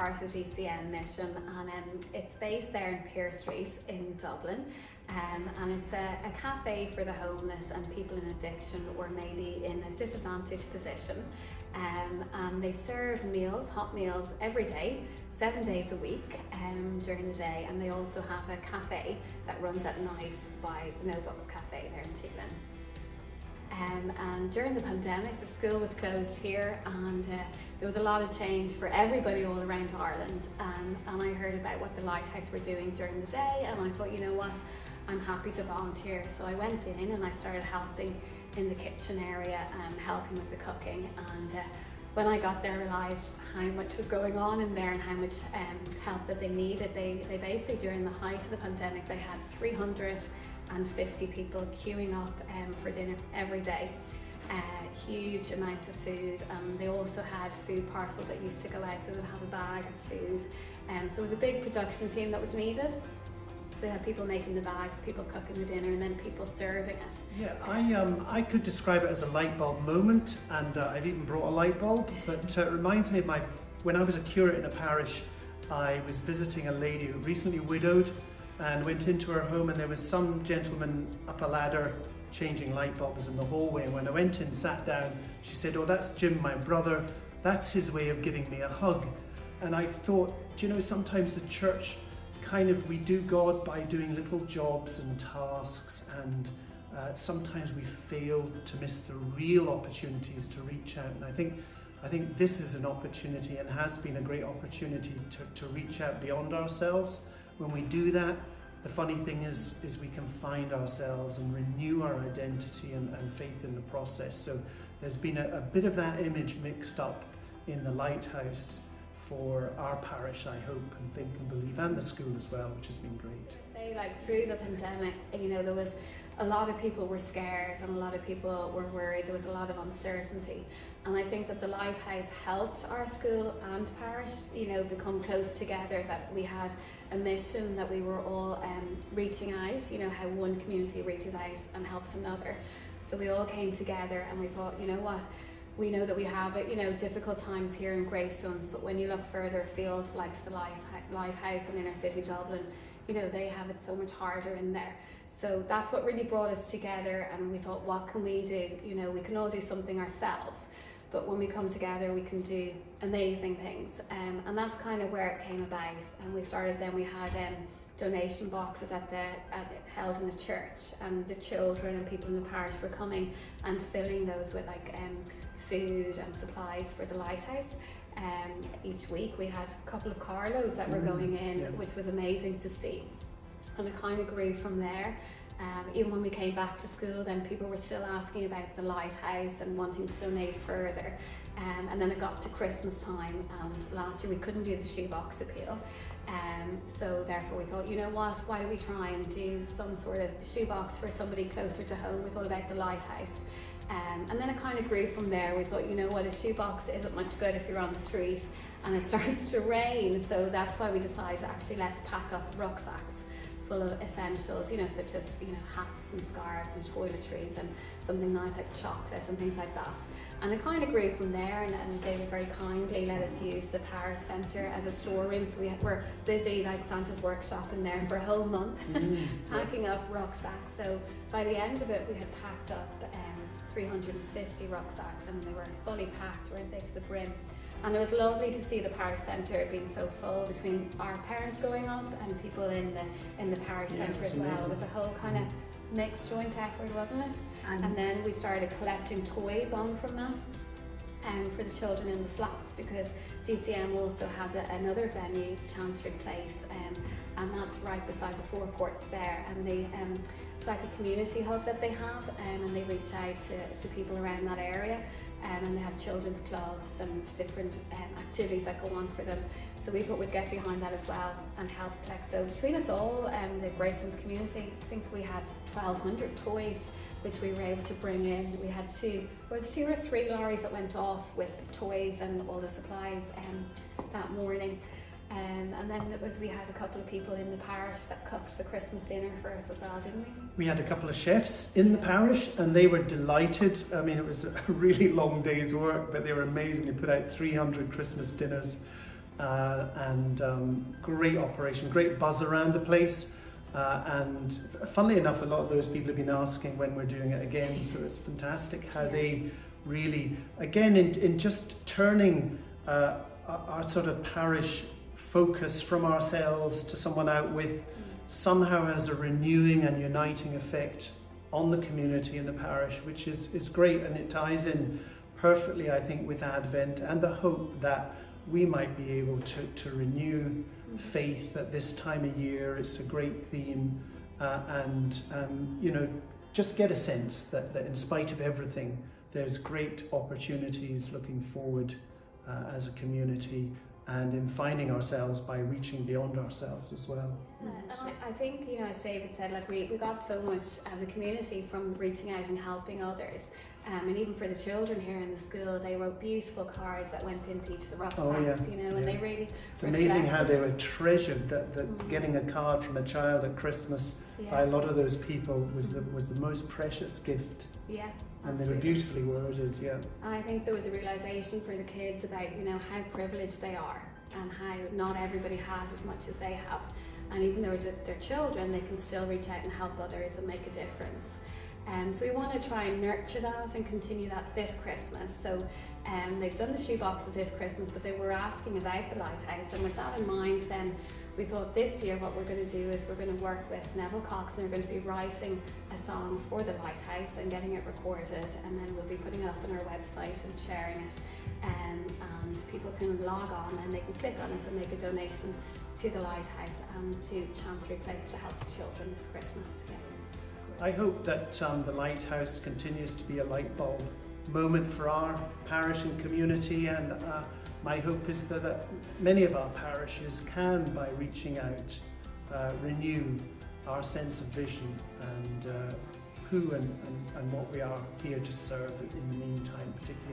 part of the DCM mission, and it's based there in Pearse Street in Dublin. And it's a cafe for the homeless and people in addiction or maybe in a disadvantaged position. And they serve meals, hot meals, every day, 7 days a week during the day. And they also have a cafe that runs at night by the No Books Cafe there in Tiglin. And during the pandemic, the school was closed here, and there was a lot of change for everybody all around Ireland. And I heard about what the Lighthouse were doing during the day, and I thought, you know what, I'm happy to volunteer. So I went in and I started helping in the kitchen area, helping with the cooking. And when I got there, I realised how much was going on in there and how much help that they needed. They basically, during the height of the pandemic, they had 350 people queuing up for dinner every day. Huge amount of food. They also had food parcels that used to go out, so they'd have a bag of food. So it was a big production team that was needed. So you had people making the bags, people cooking the dinner, and then people serving it. Yeah, I could describe it as a light bulb moment, and I've even brought a light bulb. But it reminds me of when I was a curate in a parish. I was visiting a lady who recently widowed, and went into her home, and there was some gentleman up a ladder changing light bulbs in the hallway. And when I went in, sat down, she said, "Oh, that's Jim, my brother. That's his way of giving me a hug." And I thought, do you know, sometimes the church we do God by doing little jobs and tasks, and sometimes we fail to miss the real opportunities to reach out. And I think this is an opportunity, and has been a great opportunity to reach out beyond ourselves. When we do that, the funny thing is we can find ourselves and renew our identity and faith in the process. So there's been a bit of that image mixed up in the Lighthouse for our parish, I hope and think and believe, and the school as well, which has been great. Like through the pandemic, you know, there was a lot of people were scared and a lot of people were worried. There was a lot of uncertainty, and I think that the Lighthouse helped our school and parish, you know, become close together. That we had a mission, that we were all reaching out. You know how one community reaches out and helps another. So we all came together and we thought, you know what, we know that we have it, you know, difficult times here in Greystones, but when you look further afield, like to the Lighthouse in inner city Dublin, you know, they have it so much harder in there. So that's what really brought us together, and we thought, what can we do? You know, we can all do something ourselves, but when we come together, we can do amazing things. And that's kind of where it came about. And we started then, we had donation boxes held in the church, and the children and people in the parish were coming and filling those with like food and supplies for the Lighthouse. Each week we had a couple of carloads that were going in, which was amazing to see. And it kind of grew from there. Even when we came back to school, then people were still asking about the Lighthouse and wanting to donate further. And then it got to Christmas time, and last year we couldn't do the shoebox appeal. So therefore we thought, you know what, why don't we try and do some sort of shoebox for somebody closer to home. We thought about the Lighthouse. And then it kind of grew from there. We thought, you know what, a shoebox isn't much good if you're on the street and it starts to rain. So that's why we decided, actually, let's pack up rucksacks full of essentials, you know, such as, you know, hats and scarves and toiletries and something nice like chocolate and things like that. And it kind of grew from there, and they were very kindly let us use the Parish Centre as a storeroom. So we were busy like Santa's workshop in there for a whole month, packing up rucksacks. So by the end of it, we had packed up 350 rucksacks, and they were fully packed, weren't they, to the brim. And it was lovely to see the Parish Centre being so full, between our parents going up and people in the Parish Centre as well. Amazing. It was a whole kind of mixed joint effort, wasn't it? And then we started collecting toys on from that for the children in the flats, because DCM also has another venue, Chancery Place, and that's right beside the forecourts there. And they it's like a community hub that they have, and they reach out to people around that area. And they have children's clubs and different activities that go on for them. So we thought we'd get behind that as well and help collect. So between us all, the Greystones community, I think we had 1,200 toys which we were able to bring in. We had two or three lorries that went off with toys and all the supplies that morning. And then we had a couple of people in the parish that cooked the Christmas dinner for us as well, didn't we? We had a couple of chefs in the parish, and they were delighted. I mean, it was a really long day's work, but they were amazing. They put out 300 Christmas dinners, and great operation, great buzz around the place. And funnily enough, a lot of those people have been asking when we're doing it again, so it's fantastic how they really, again, in just turning our sort of parish focus from ourselves to someone out with, somehow has a renewing and uniting effect on the community and the parish, which is great, and it ties in perfectly, I think, with Advent and the hope that we might be able to renew faith at this time of year. It's a great theme, and you know, just get a sense that in spite of everything, there's great opportunities looking forward as a community, and in finding ourselves by reaching beyond ourselves as well. And I think, you know, as David said, like we got so much as a community from reaching out and helping others. And even for the children here in the school, they wrote beautiful cards that went into each of the rucksacks, you know, and they really It's amazing how they were treasured, that getting a card from a child at Christmas by a lot of those people was the most precious gift. Yeah. And they were beautifully worded, I think there was a realisation for the kids about, you know, how privileged they are and how not everybody has as much as they have. And even though they're children, they can still reach out and help others and make a difference. So we want to try and nurture that and continue that this Christmas. So they've done the shoe boxes this Christmas, but they were asking about the Lighthouse, and with that in mind then we thought this year what we're going to do is we're going to work with Neville Cox, and we're going to be writing a song for the Lighthouse and getting it recorded, and then we'll be putting it up on our website and sharing it, and people can log on and they can click on it and make a donation to the Lighthouse and to Chancery Place to help the children this Christmas. I hope that the Lighthouse continues to be a light bulb moment for our parish and community, and my hope is that many of our parishes can, by reaching out, renew our sense of vision and who and what we are here to serve in the meantime, particularly.